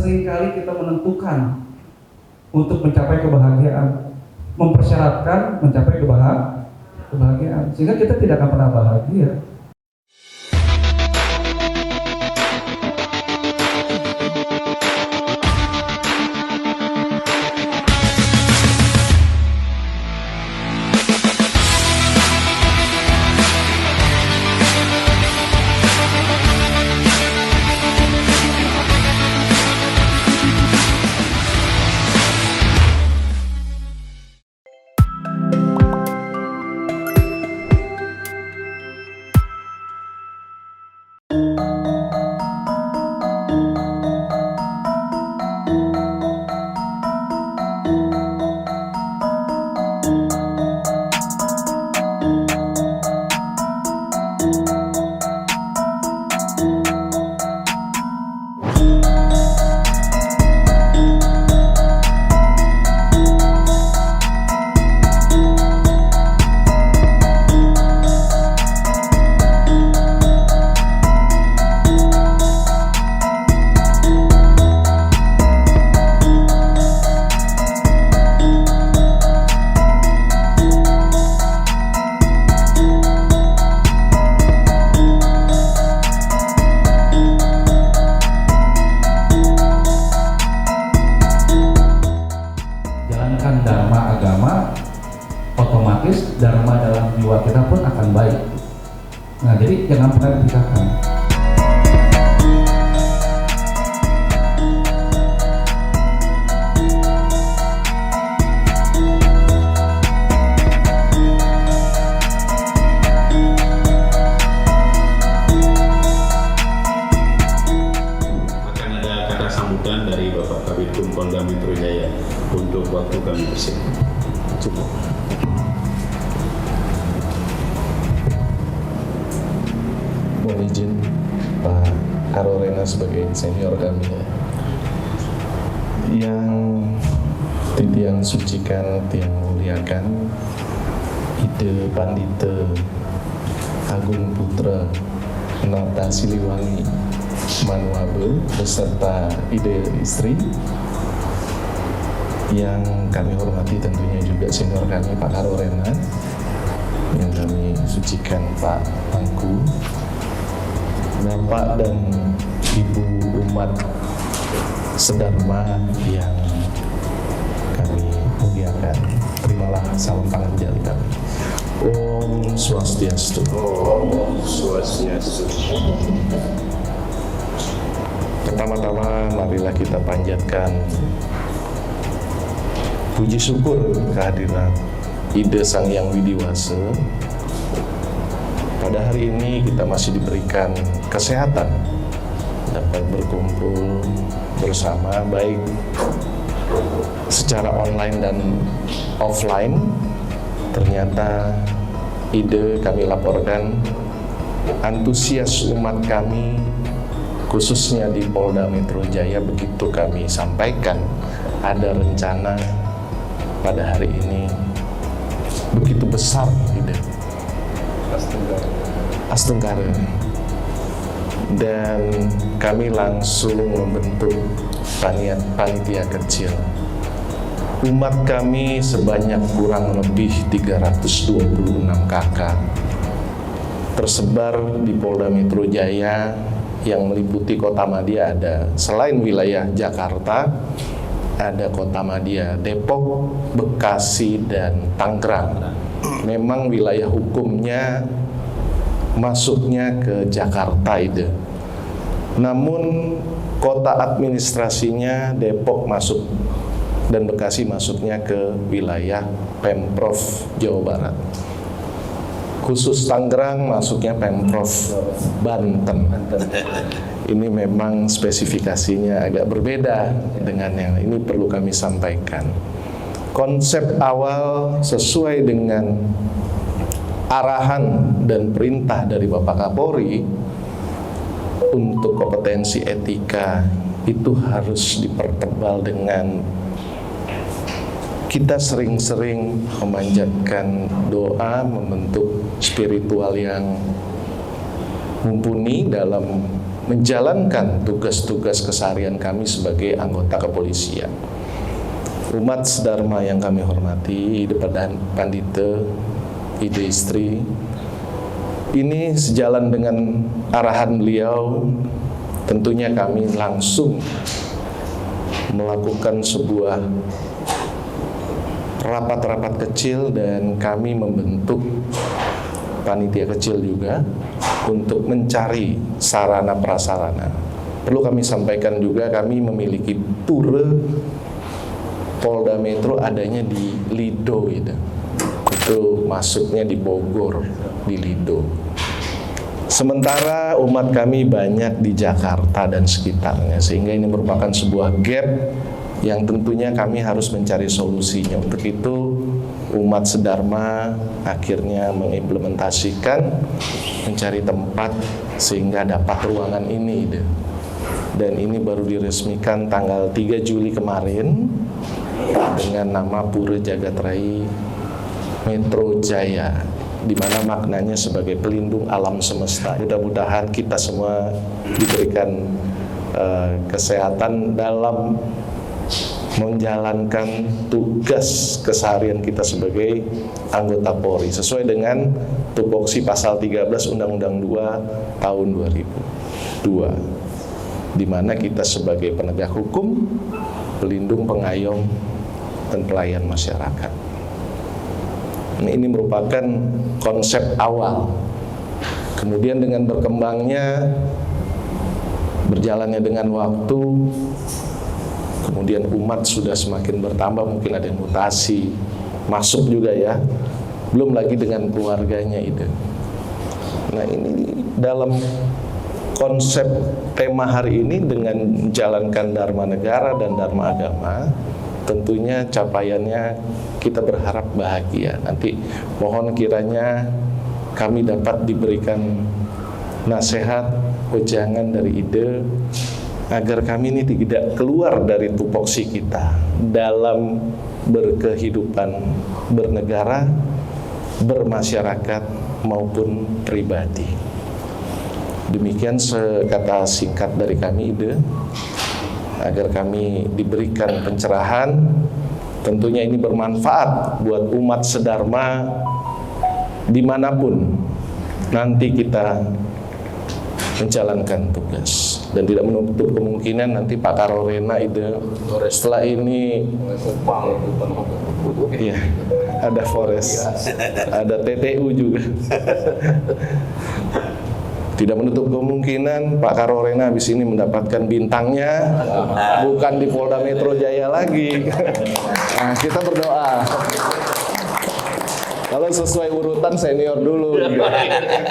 seringkali kita menentukan untuk mencapai kebahagiaan, mempersyaratkan mencapai kebahagiaan, sehingga kita tidak akan pernah bahagia. Dharma agama, otomatis dharma dalam jiwa kita pun akan baik. Nah, jadi jangan pernah dipisahkan. Akan ada kata sambutan dari Bapak Kabid Polda Metro Jaya untuk waktu kami bersama. Cukup. Mohon izin Pak Karorena sebagai senior kami yang titiang sucikan, tiang muliakan Ide Pandita Agung Putra Nata Siliwangi Manuabe beserta Ide istri, yang kami hormati tentunya juga senior kami Pak Karorena, yang kami sucikan Pak Tangku, Bapak dan Ibu umat sedharma yang kami muliakan. Terimalah salam tangan jari kami. Om Swastiastu. Om Swastiastu. Pertama-tama marilah kita panjatkan puji syukur kehadiran Ide Sang Yang Widiwasa. Pada hari ini kita masih diberikan kesehatan dapat berkumpul bersama, baik secara online dan offline. Ternyata Ide kami laporkan antusias umat kami khususnya di Polda Metro Jaya, begitu kami sampaikan ada rencana pada hari ini begitu besar Ide Astenggara, dan kami langsung membentuk panitia kecil. Umat kami sebanyak kurang lebih 326 kakak tersebar di Polda Metro Jaya yang meliputi Kota Madia. Ada selain wilayah Jakarta, ada Kota Madia, Depok, Bekasi, dan Tangerang. Memang wilayah hukumnya masuknya ke Jakarta itu. Namun kota administrasinya Depok masuk dan Bekasi masuknya ke wilayah Pemprov Jawa Barat. Khusus Tangerang masuknya Pemprov Banten. Ini memang spesifikasinya agak berbeda dengan yang ini, perlu kami sampaikan. Konsep awal sesuai dengan arahan dan perintah dari Bapak Kapolri untuk kompetensi etika itu harus dipertebal dengan kita sering-sering memanjatkan doa, membentuk spiritual yang mumpuni dalam menjalankan tugas-tugas keseharian kami sebagai anggota kepolisian. Umat sedharma yang kami hormati, Ide Pandita, Ide Istri, ini sejalan dengan arahan beliau, tentunya kami langsung melakukan sebuah rapat-rapat kecil dan kami membentuk panitia kecil juga untuk mencari sarana prasarana. Perlu kami sampaikan juga, kami memiliki pura Polda Metro adanya di Lido gitu. Itu masuknya di Bogor, di Lido. Sementara umat kami banyak di Jakarta dan sekitarnya, sehingga ini merupakan sebuah gap yang tentunya kami harus mencari solusinya. Untuk itu umat sedharma akhirnya mengimplementasikan, mencari tempat sehingga dapat ruangan ini. Dan ini baru diresmikan tanggal 3 Juli kemarin dengan nama Pura Jagatrai Metro Jaya, di mana maknanya sebagai pelindung alam semesta. Mudah-mudahan kita semua diberikan kesehatan dalam menjalankan tugas keseharian kita sebagai anggota Polri sesuai dengan tupoksi pasal 13 Undang-Undang 2 tahun 2002, di mana kita sebagai penegak hukum, pelindung, pengayom, dan pelayan masyarakat. Ini merupakan konsep awal. Kemudian dengan berkembangnya, berjalannya dengan waktu, kemudian umat sudah semakin bertambah, mungkin ada yang mutasi, masuk juga ya. Belum lagi dengan keluarganya itu. Nah, ini dalam konsep tema hari ini dengan menjalankan Dharma Negara dan Dharma Agama, tentunya capaiannya kita berharap bahagia. Nanti mohon kiranya kami dapat diberikan nasihat, wejangan dari Ide agar kami ini tidak keluar dari tupoksi kita dalam berkehidupan bernegara, bermasyarakat maupun pribadi. Demikian sekata singkat dari kami, Ide, agar kami diberikan pencerahan. Tentunya ini bermanfaat buat umat sedharma dimanapun nanti kita menjalankan tugas. Dan tidak menutup kemungkinan nanti Pak Karorena Ide setelah ini ya, ada Forest, ada TTU juga. Tidak menutup kemungkinan Pak Karorena habis ini mendapatkan bintangnya bukan di Polda Metro Jaya lagi. Nah, kita berdoa. Kalau sesuai urutan senior dulu.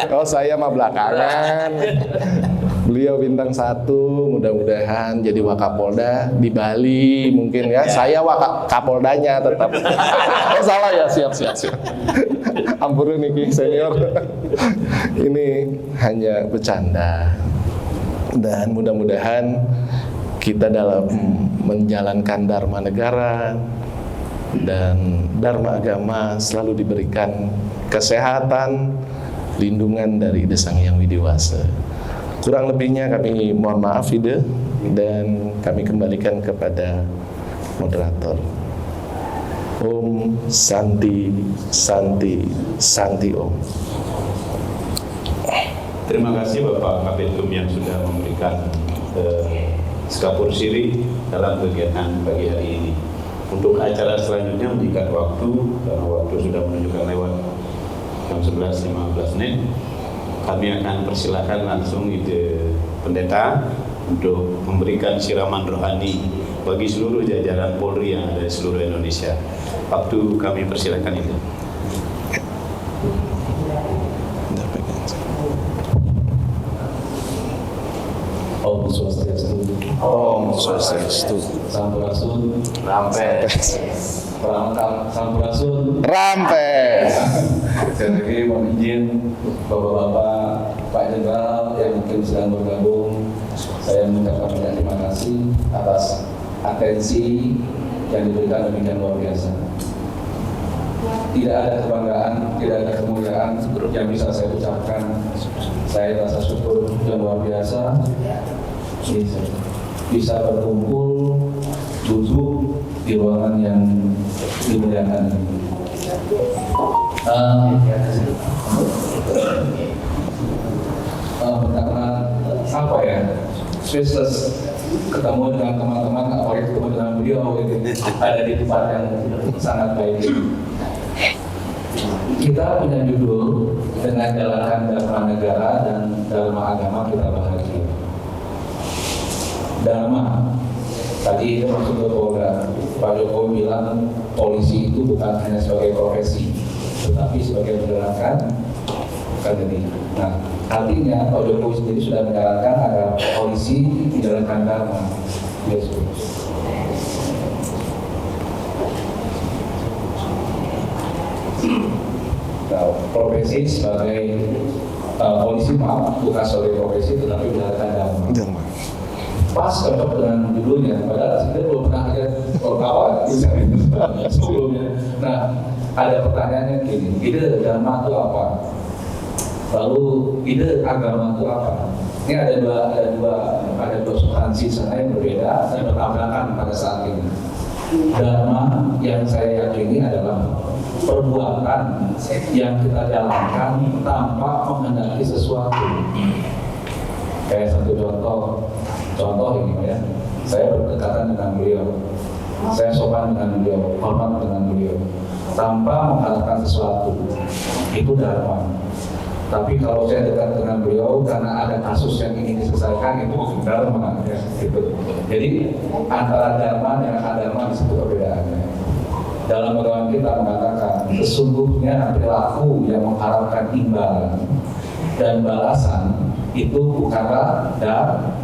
Kalau saya mah belakangan. Beliau bintang 1, mudah-mudahan jadi Wakapolda di Bali mungkin ya. Saya Wakapoldanya tetap. Oh salah ya, siap. Ampun nih senior. Ini hanya bercanda. Dan mudah-mudahan kita dalam menjalankan Dharma Negara dan Dharma Agama selalu diberikan kesehatan, lindungan dari Ide Sang Hyang Widiwasa. Kurang lebihnya kami mohon maaf Ide, dan kami kembalikan kepada moderator. Om Santi Santi Santi Om. Terima kasih Bapak Kabitkum yang sudah memberikan skapur siri dalam kegiatan pagi hari ini. Untuk acara selanjutnya meningkat waktu, karena waktu sudah menunjukkan lewat jam 11.15, kami akan persilakan langsung Ide Pendeta untuk memberikan siraman rohani bagi seluruh jajaran Polri yang ada di seluruh Indonesia. Waktu kami persilakan itu. Om Swastiastu. Om Swastiastu. Sampurasun. Rampes. Perangkap Sampurasun. Rampes. Sekali lagi mohon izin Bapak-bapak, Pak Jenderal yang mungkin sedang bergabung, saya mengucapkan banyak terima kasih atas atensi yang diberikan demikian luar biasa. tidak ada kebanggaan, tidak ada kemuliaan yang bisa saya ucapkan. Saya rasa syukur yang luar biasa bisa berkumpul duduk di ruangan yang dimuliakan ini. Karena apa ya, speechless ketemu dengan teman-teman, apalagi ketemu dengan beliau ada di tempat yang sangat baik ini. Kita punya judul dengan jalankan dharma negara dan dharma agama kita bahagia. Dharma tadi itu maksud program Pak Jokowi bilang polisi itu bukan hanya sebagai profesi, tetapi sebagai menjalankan ini. Nah, artinya Pak Jokowi sendiri sudah menjalankan agar polisi menjalankan dharma. Yes. Nah, profesi sebagai polisi bukan sebagai profesi tetapi menjalankan dharma. Pas cocok dengan judulnya, padahal sebenarnya belum pernah lihat kawan sebelumnya. Nah, ada pertanyaannya gini, ide dharma itu apa? Lalu ide agama itu apa? Ini ada dua substansi sana yang berbeda dan bertabrakan pada saat ini. Dharma yang saya yakini adalah perbuatan yang kita jalankan tanpa menghendaki sesuatu. Kayak satu contoh ini ya, saya berdekatan dengan beliau, saya sopan dengan beliau, hormat dengan beliau, tanpa mengharapkan sesuatu. Itu dharma. Tapi kalau saya dekat dengan beliau karena ada kasus yang ingin diselesaikan, itu bukan dharma ya, gitu. Jadi antara dharma dengan adharma di situ perbedaannya. Dalam agama kita mengatakan sesungguhnya perilaku yang mengharapkan imbalan dan balasan itu bukanlah dharma,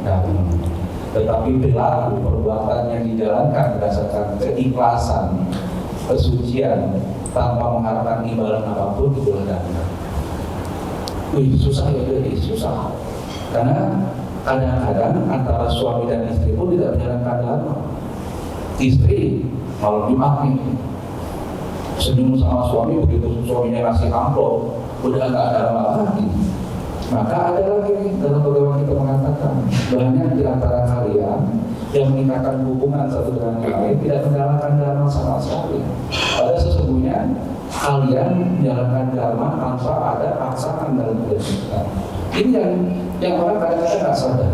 tetapi perilaku perbuatan yang dijalankan berdasarkan keikhlasan, kesucian tanpa mengharapkan imbalan apapun itulah dharma. Susah ya, susah. Karena kadang-kadang antara suami dan istri pun tidak menjalankan dharma. Istri malam Jumat nih senyum sama suami, begitu suaminya ngasih amplop udah nggak dharma lagi. Maka ada lagi dalam agama kita mengatakan banyak di antara kalian yang meningkatkan hubungan satu dengan yang lain tidak menjalankan dharma sama sekali. Padahal sesungguhnya kalian menjalankan dharma tanpa ada paksaan dalam hidup kita. Ini yang orang kadang-kadang nggak sadar.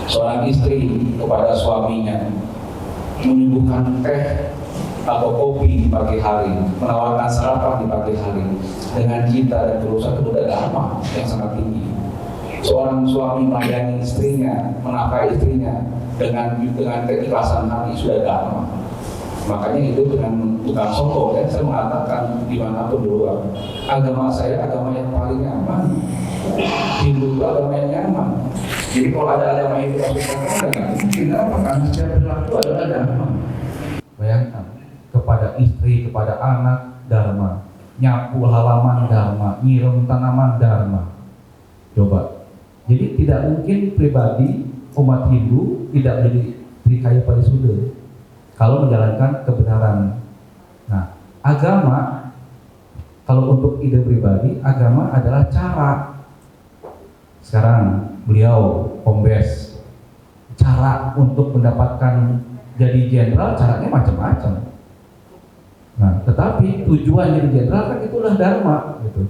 Seorang istri kepada suaminya menyuguhkan teh atau kopi di pagi hari, menawarkan sarapan di pagi hari dengan cinta dan tulus, itu ada dharma yang sangat tinggi. Seorang suami melayani istrinya, menafkahi istrinya dengan keikhlasan hati sudah dharma. Makanya itu dengan bukan sombong ya, saya mengatakan dimanapun dulu agama saya agama yang paling nyaman. Hindu itu agama yang nyaman. Jadi kalau ada agama yang dimasukkan kenapa? Karena setiap perilaku adalah dharma. Bayangkan, kepada istri, kepada anak, dharma. Nyapu halaman, dharma. Nyiram tanaman, dharma. Coba. Jadi tidak mungkin pribadi umat Hindu tidak menjadi trikaya parisuda kalau menjalankan kebenaran. Nah, agama, kalau untuk ide pribadi, agama adalah cara. Sekarang beliau Kombes, cara untuk mendapatkan jadi jenderal, caranya macam-macam. Nah, tetapi tujuan jadi jenderal kan itulah dharma, gitu.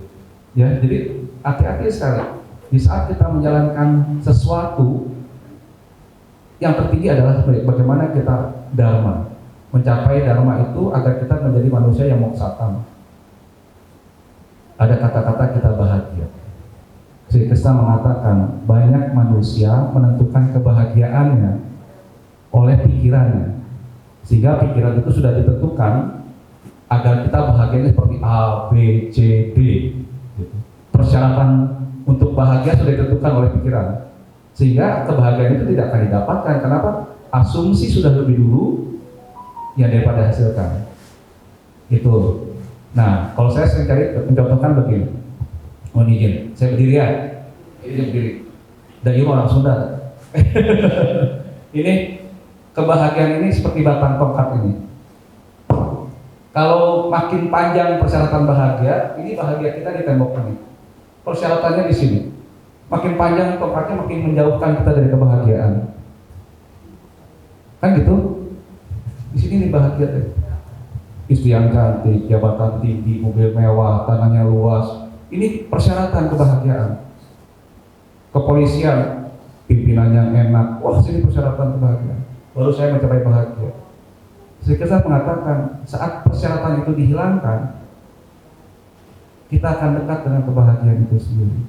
Ya, jadi hati-hati sekali. Di saat kita menjalankan sesuatu, yang tertinggi adalah bagaimana kita dharma, mencapai dharma itu agar kita menjadi manusia yang moksatan. Ada kata-kata kita bahagia. Sri Krishna mengatakan banyak manusia menentukan kebahagiaannya oleh pikirannya, sehingga pikiran itu sudah ditentukan agar kita bahagianya seperti A, B, C, D. Persyaratan untuk bahagia sudah ditentukan oleh pikiran, sehingga kebahagiaan itu tidak akan didapatkan. Kenapa? Asumsi sudah lebih dulu ya daripada hasilkan. Itu. Nah, kalau saya sering cari mencontohkan begini. Mohon izin, saya berdiri ya. Ini berdiri. Dan ini orang Sunda. Ini kebahagiaan ini seperti batang tongkat ini. Kalau untuk makin panjang persyaratan bahagia, ini bahagia kita di tembok ini. Persyaratannya di sini. Makin panjang tongkatnya makin menjauhkan kita dari kebahagiaan. Kan gitu? Di sini nih bahagia deh. Istri yang cantik, jabatan tinggi, mobil mewah, tanahnya luas. Ini persyaratan kebahagiaan. Kepolisian, pimpinan yang enak. Wah, sini persyaratan kebahagiaan. Baru saya mencapai bahagia. Saya mengatakan saat persyaratan itu dihilangkan, kita akan dekat dengan kebahagiaan itu sendiri.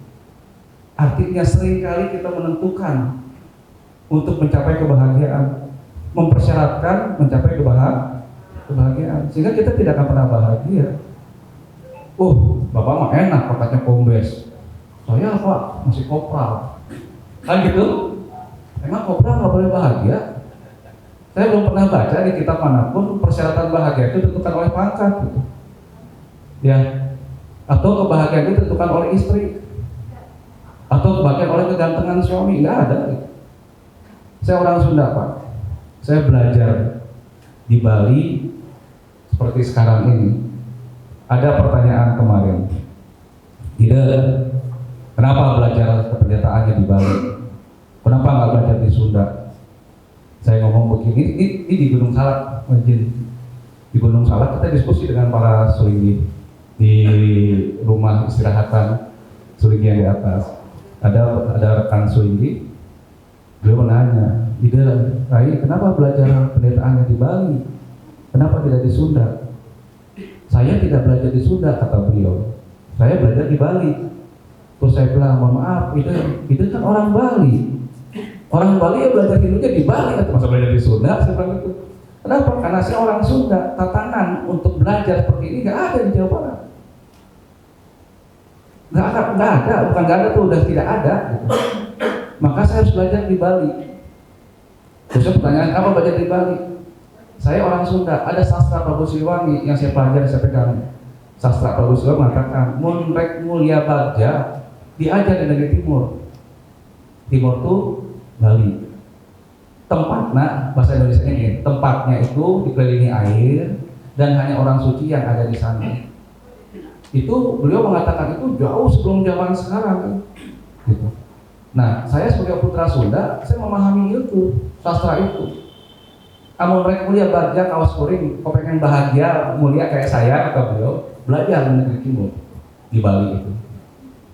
Artinya seringkali kita menentukan untuk mencapai kebahagiaan, mempersyaratkan mencapai kebahagiaan, sehingga kita tidak akan pernah bahagia. Bapak mah enak, pakainya kombes. Saya apa? Masih kopral. Kan gitu? Emang kopral nggak boleh bahagia? Saya belum pernah baca di kitab manapun persyaratan bahagia itu ditentukan oleh pangkat, gitu. Ya, atau kebahagiaan itu ditentukan oleh istri, atau kebahagiaan oleh kegantengan suami. Nggak ada. Gitu. Saya orang Sunda, Pak. Saya belajar di Bali seperti sekarang ini. Ada pertanyaan kemarin. Kenapa belajar kependetaannya di Bali? Kenapa nggak belajar di Sunda? Saya ngomong begini, ini di Gunung Salak, di Gunung Salak kita diskusi dengan para sulingi di rumah istirahatan sulingi yang di atas. Ada rekan sulingi, beliau menanya, Rai, kenapa belajar pendetaannya di Bali? Kenapa tidak di Sunda? Saya tidak belajar di Sunda, kata beliau. Saya belajar di Bali. Terus saya bilang, mohon maaf, itu kan orang Bali. Orang Bali ya belajar Hindunya di Bali, atau masa belajar di Sunda? Saya bilang itu. Kenapa? Karena saya orang Sunda. Tatanan untuk belajar seperti ini nggak ada di Jawa Barat. Nggak ada, bukan nggak ada tuh, udah tidak ada. Gitu. Maka saya harus belajar di Bali. Terus pertanyaan, apa belajar di Bali? Saya orang Sunda. Ada sastra Prabu Siliwangi yang saya pelajari, saya pegang. Sastra Prabu Siliwangi mengatakan, mun rek mulia bagja diajar di negeri timur. Timur tuh Bali. Tempatnya, bahasa Indonesia ini, tempatnya itu dikelilingi air dan hanya orang suci yang ada di sana. Itu beliau mengatakan itu jauh sebelum zaman sekarang. Gitu. Nah, saya sebagai putra Sunda, saya memahami itu, sastra itu. Amun rek mulia bagja kawas kuring, kau pengen bahagia mulia kayak saya, kata beliau, belajar di negeri timur di Bali itu.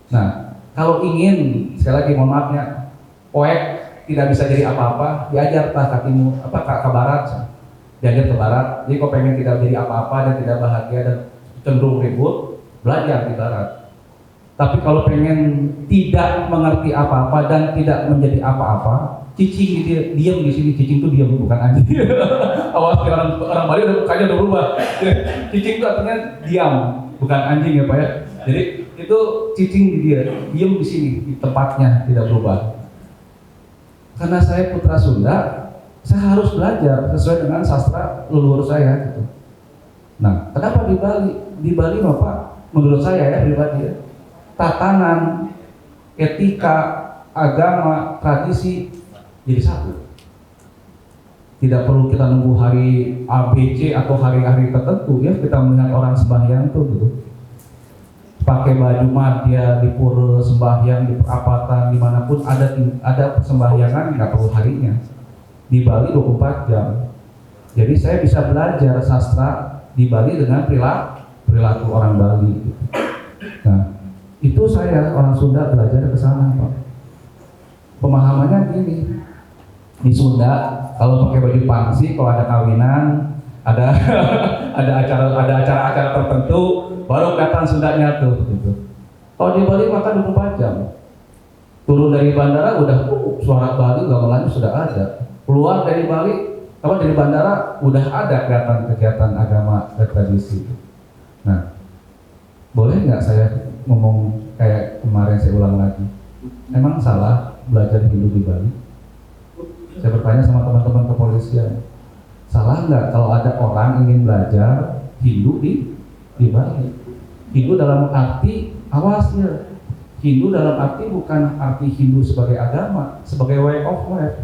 Nah, kalau ingin, sekali lagi mohon maafnya, poek tidak bisa jadi apa-apa, diajar ke timur, ke barat, diajar ke barat. Jadi kau pengen tidak jadi apa-apa dan tidak bahagia dan cenderung ribut, belajar di barat. Tapi kalau pengen tidak mengerti apa-apa dan tidak menjadi apa-apa, cicing diam di sini. Cicing itu diam, bukan anjing. Awas orang Bali mukanya udah berubah. Cicing itu artinya diam, bukan anjing ya Pak ya. Jadi itu cicing diam di sini, di tempatnya, tidak berubah. Karena saya putra Sunda, saya harus belajar sesuai dengan sastra leluhur saya gitu. Nah, kenapa di Bali? Di Bali Bapak, menurut saya ya pribadi ya, tatanan, etika, agama, tradisi jadi satu. Tidak perlu kita nunggu hari ABC atau hari-hari tertentu ya, kita melihat orang sembahyang tuh gitu. Pakai baju madya di pura sembahyang, di perapatan, dimanapun ada persembahyangan, nggak perlu harinya. Di Bali 24 jam. Jadi saya bisa belajar sastra di Bali dengan perilaku orang Bali. Nah, itu saya orang Sunda belajar ke sana, Pak. Pemahamannya gini. Di Sunda kalau pakai baju pangsi, kalau ada kawinan, ada acara-acara tertentu, baru kelihatan Sundanya tuh gitu. Kalau di Bali maka 24 jam. Turun dari bandara udah suara Bali gamelannya sudah ada. Keluar dari Bali, kalau dari bandara udah ada kegiatan agama dan tradisi. Nah, boleh nggak saya ngomong kayak kemarin, saya ulang lagi? Emang salah belajar Hindu di Bali? Saya bertanya sama teman-teman kepolisian, salah nggak kalau ada orang ingin belajar Hindu di Bali? Hindu dalam arti, awas ya, Hindu dalam arti bukan arti Hindu sebagai agama, sebagai way of life.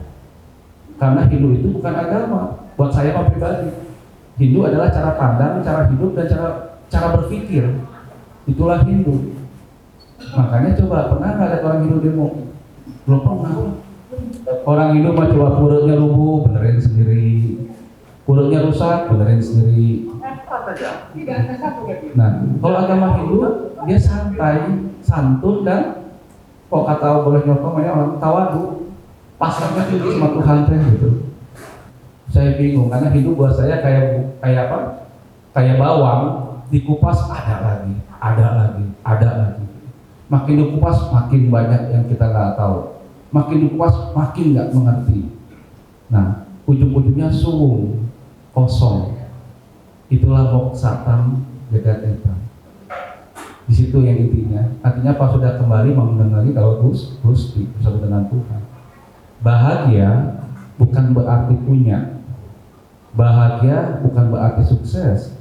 Karena Hindu itu bukan agama, buat saya pribadi. Hindu adalah cara pandang, cara hidup, dan cara berpikir. Itulah Hindu. Makanya coba, pernah nggak ada orang Hindu demo? Belum pernah. Orang Hindu mah coba purutnya lubuh, benerin sendiri. Purutnya rusak, benerin sendiri. Nah, kalau agama Hindu, dia santai, santun, dan kok kata boleh nyokong ya orang tawadu, pasrahnya tinggi sama Tuhan gitu. Saya bingung karena Hindu buat saya kayak apa? Kayak bawang dikupas ada lagi. Makin dikupas makin banyak yang kita nggak tahu. Makin dikupas makin nggak mengerti. Nah, ujung-ujungnya suwung, kosong. Itulah moksatam jagat eta. Di situ yang intinya. Artinya pas sudah kembali mengenali kalau Gusti bersama dengan Tuhan. Bahagia bukan berarti punya. Bahagia bukan berarti sukses.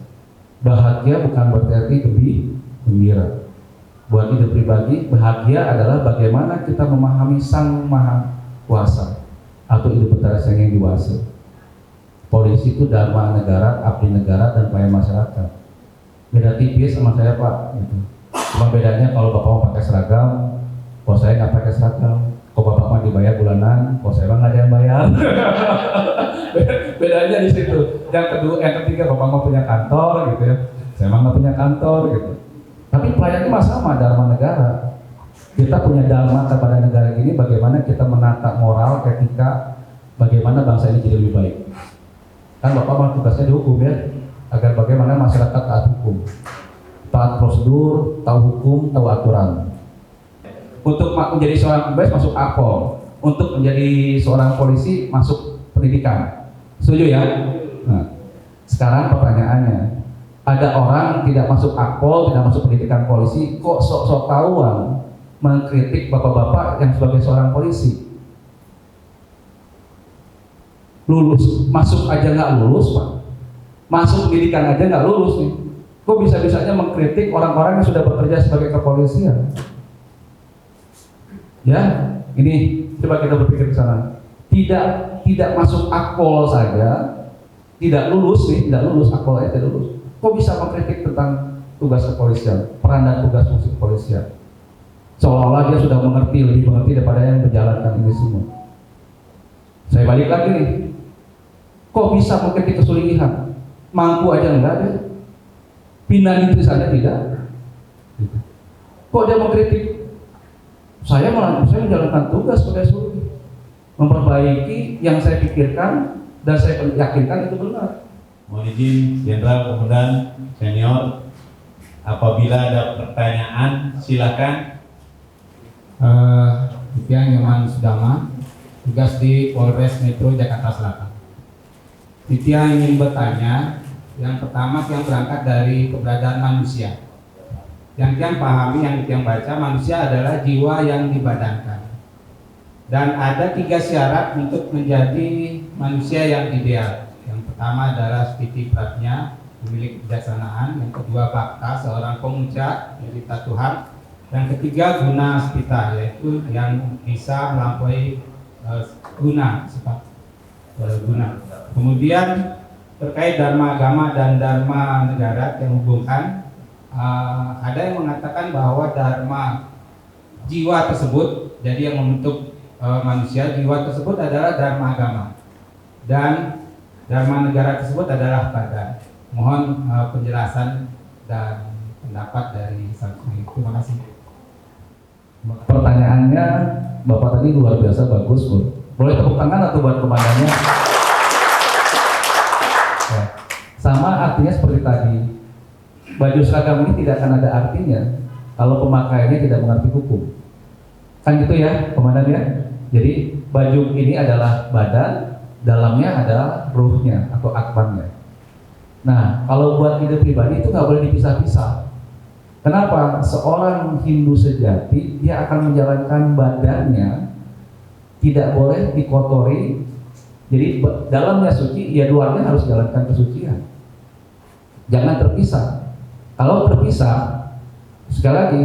Bahagia bukan berarti gembira. Buat ide pribadi, bahagia adalah bagaimana kita memahami Sang Maha Kuasa atau ide betara sang yang dewasa. Polisi itu dharma negara, abdi negara, dan pelayan masyarakat. Beda tipis sama saya Pak. Gitu. Cuma bedanya kalau Bapak mau pakai seragam, kalau saya nggak pakai seragam. Kalau Bapak mau dibayar bulanan, kalau saya nggak ada yang bayar. Bedanya di situ. Yang ketiga Bapak mau punya kantor, gitu ya. Saya nggak punya kantor, gitu. Tapi pelayannya mah sama, dharma negara. Kita punya dharma kepada negara ini, bagaimana kita menata moral, etika, bagaimana bangsa ini jadi lebih baik. Kan Bapak mah tugasnya dihukum ya, agar bagaimana masyarakat taat hukum, taat prosedur, tahu hukum, tahu aturan. Untuk menjadi seorang pembes masuk akpol, untuk menjadi seorang polisi masuk pendidikan. Setuju ya? Nah, sekarang pertanyaannya, ada orang tidak masuk akpol, tidak masuk pendidikan polisi, kok sok-sok tahuan mengkritik bapak-bapak yang sebagai seorang polisi. Lulus, masuk aja nggak lulus Pak, masuk pendidikan aja nggak lulus nih. Kok bisa-bisanya mengkritik orang-orang yang sudah bekerja sebagai kepolisian? Ya, ini coba kita berpikir ke sana. Tidak masuk akpol saja, tidak lulus akpol aja tidak lulus. Kok bisa mengkritik tentang tugas kepolisian, peran dan tugas fungsi kepolisian? Seolah-olah dia sudah lebih mengerti daripada yang menjalankan ini semua. Saya balik lagi nih, kok bisa mengkritik kesulitan? Mampu aja enggak deh, pindah itu saja tidak. Kok dia mengkritik? Saya menjalankan tugas sebagai suri, memperbaiki yang saya pikirkan dan saya yakinkan itu benar. Mohon izin Jenderal Komandan Senior, apabila ada pertanyaan silakan. Tiang Nyoman Sudama, tugas di Polres Metro Jakarta Selatan. Tiang ingin bertanya, yang pertama Tiang berangkat dari keberadaan manusia. Yang Tiang pahami, yang Tiang baca, manusia adalah jiwa yang dibadankan. Dan ada 3 syarat untuk menjadi manusia yang ideal. Pertama adalah stiti pratnya, memiliki kebijaksanaan. Yang kedua bakta, seorang pemuja, cerita Tuhan. Yang ketiga guna stita, yaitu yang bisa melampaui guna, sifat guna. Kemudian terkait dharma agama dan dharma negara yang hubungkan, ada yang mengatakan bahwa dharma jiwa tersebut, jadi yang membentuk manusia, jiwa tersebut adalah dharma agama. Dan dharma negara tersebut adalah badan. Mohon penjelasan dan pendapat dari Sang Suri. Terima kasih. Pertanyaannya Bapak tadi luar biasa bagus, Bu. Boleh tepuk tangan atau buat komandannya? Ya. Sama artinya seperti tadi. Baju seragam ini tidak akan ada artinya kalau pemakaiannya tidak mengerti hukum. Kan gitu ya, komandan ya? Jadi baju ini adalah badan, dalamnya adalah ruhnya atau akbannya. Nah, kalau buat ide pribadi itu nggak boleh dipisah-pisah. Kenapa? Seorang Hindu sejati dia akan menjalankan badannya, tidak boleh dikotori. Jadi dalamnya suci, ya luarnya harus jalankan kesucian. Jangan terpisah. Kalau terpisah, sekali lagi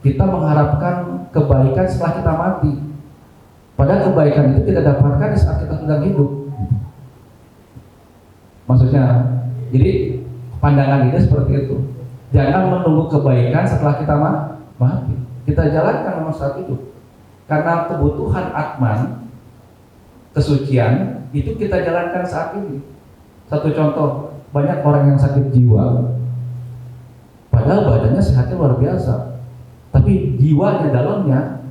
kita mengharapkan kebaikan setelah kita mati. Padahal kebaikan itu kita dapatkan di saat kita sedang hidup. Maksudnya Jadi pandangan ini seperti itu. Jangan menunggu kebaikan setelah kita mati. Kita jalankan nomor saat itu. Karena kebutuhan atman, kesucian itu kita jalankan saat ini. Satu contoh, banyak orang yang sakit jiwa, padahal badannya sehatnya luar biasa, tapi jiwanya dalamnya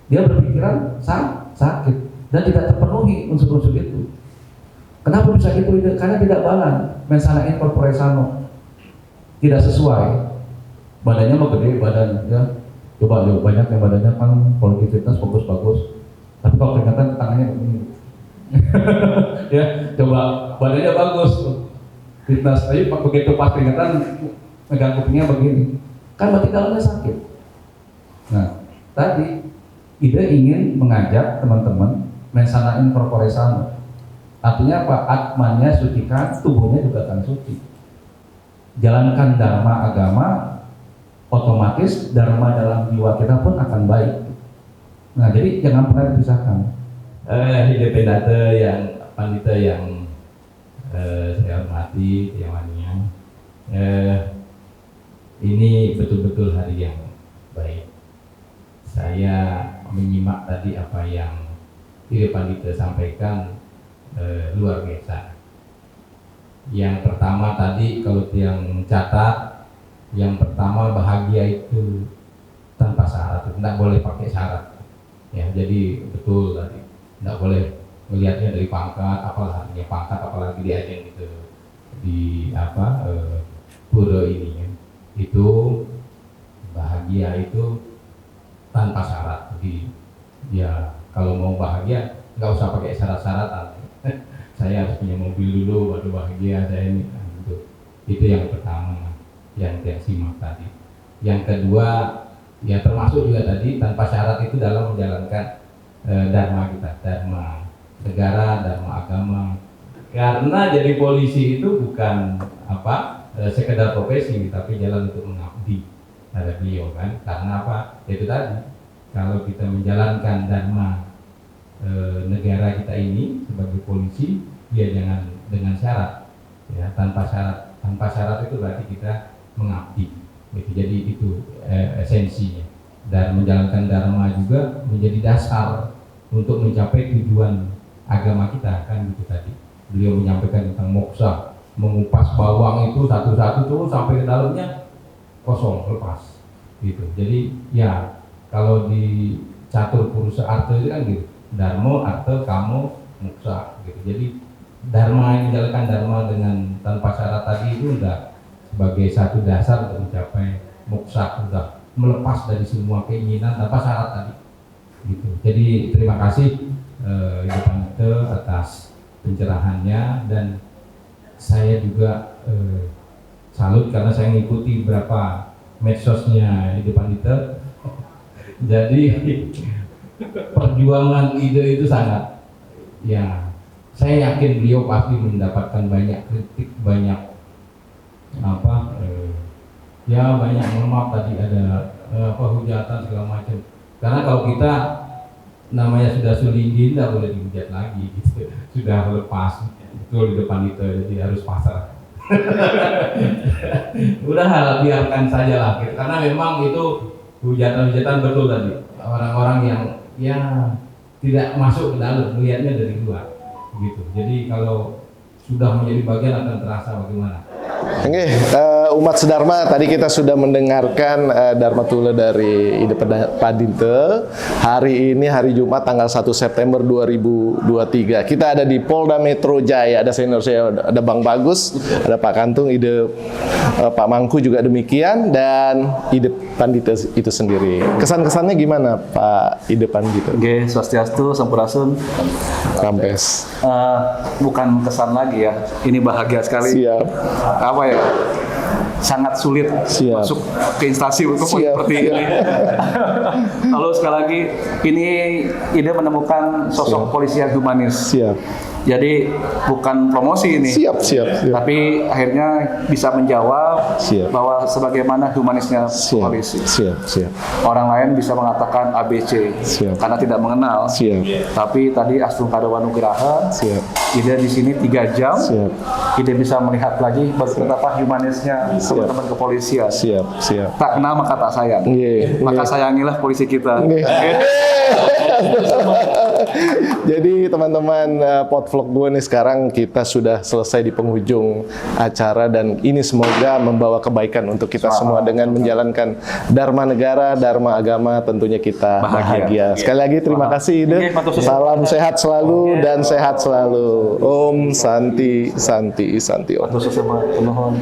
dia berpikiran sakit dan tidak terpenuhi unsur-unsur itu. Kenapa bisa gitu? Karena tidak balan, mensana in corpore sano, tidak sesuai. Badannya mah gede, badan ya. Coba banyak yang badannya kan produktivitas bagus-bagus, tapi kalau kelihatan tangannya begini. Ya, coba badannya bagus, fitness, tapi begitu pas peringatan megang kupingnya begini, kan berarti dalamnya sakit. Nah, tadi ide ingin mengajak teman-teman mensana in corpore sano. Artinya apa? Atmannya sucikan, tubuhnya juga akan suci. Jalankan dharma agama, otomatis dharma dalam jiwa kita pun akan baik. Nah, jadi jangan pernah dipisahkan. Hidup pendata yang pandita yang saya hormati, yang mania, ini betul-betul hari yang baik. Saya menyimak tadi apa yang hidup pandita sampaikan, luar biasa. Yang pertama tadi kalau yang catat, yang pertama bahagia itu tanpa syarat, tidak boleh pakai syarat. Ya, jadi betul tadi. Tidak boleh melihatnya dari pangkat, apalah artinya pangkat, apalagi di agen gitu di pura ini ya. Itu bahagia itu tanpa syarat. Jadi ya kalau mau bahagia nggak usah pakai syarat-syaratan. Saya harus punya mobil dulu baru bahagia saya ini. Gitu. Itu yang pertama yang saya simak tadi. Yang kedua ya termasuk juga tadi tanpa syarat itu dalam menjalankan dharma kita, dharma negara, dharma agama. Karena jadi polisi itu bukan sekedar profesi, tapi jalan untuk mengabdi pada beliau kan. Karena apa? Itu tadi kalau kita menjalankan dharma negara kita ini sebagai polisi, ya jangan dengan syarat, ya tanpa syarat. Tanpa syarat itu berarti kita mengabdi. Gitu. Jadi itu esensinya. Dan menjalankan dharma juga menjadi dasar untuk mencapai tujuan agama kita kan gitu tadi. Beliau menyampaikan tentang moksa, mengupas bawang itu satu-satu tuh sampai ke dalamnya kosong, lepas gitu. Jadi ya kalau di catur purusa arta itu kan gitu, dharma, arta, kamo, moksa gitu. Jadi dharma yang menjalankan dharma dengan tanpa syarat tadi itu udah sebagai satu dasar untuk mencapai moksa, udah melepas dari semua keinginan tanpa syarat tadi. Gitu. Jadi terima kasih Ibu Pandita atas pencerahannya, dan saya juga salut karena saya mengikuti beberapa medsosnya Ibu Pandita. Jadi perjuangan ide itu sangat, ya saya yakin beliau pasti mendapatkan banyak kritik, banyak banyak maaf tadi ada hujatan segala macam. Karena kalau kita namanya sudah sulingin, tidak boleh dihujat lagi gitu. Sudah lepas betul di depan itu, jadi harus pasrah. Udah biarkan saja lah gitu. Karena memang itu hujatan-hujatan betul tadi. Orang-orang yang ya tidak masuk ke dalam, melihatnya dari luar gitu. Jadi kalau sudah menjadi bagian akan terasa bagaimana. Oke, umat sedharma, tadi kita sudah mendengarkan Dharma Tula dari Ide Pandita. Hari ini hari Jumat tanggal 1 September 2023. Kita ada di Polda Metro Jaya. Ada senior saya, ada Bang Bagus, ada Pak Kantung, Ide Pak Mangku juga demikian, dan Ide Pandita itu sendiri. Kesan-kesannya gimana Pak Ide Pandita? Oke, swastiastu, sampurasun. Rampes. Bukan kesan lagi ya, ini bahagia sekali. Siap. Apa ya? Sangat sulit Siap. masuk ke instansi seperti ini. Lalu sekali lagi, ini ide menemukan sosok polisi yang humanis. Siap. Jadi bukan promosi ini. Siap. Tapi akhirnya bisa menjawab Siap. bahwa sebagaimana humanisnya polisi. Siap. Orang lain bisa mengatakan ABC Siap. karena tidak mengenal. Siap. Tapi tadi Astung Kadawanugraha, Siap. ide di sini 3 jam. Siap. Ide bisa melihat lagi betapa humanisnya teman-teman kepolisian. Siap. Tak kenal maka tak sayang. Nggih, Maka nggih. sayangilah polisi kita. Nggih. Jadi teman-teman, Potvlog gue nih sekarang kita sudah selesai di penghujung acara, dan ini semoga membawa kebaikan untuk kita semua dengan menjalankan Dharma Negara, Dharma Agama, tentunya kita bahagia. Sekali lagi terima kasih Ide. Salam sehat selalu dan sehat selalu. Om Santi Santi Santi Om. Sesama pemohon.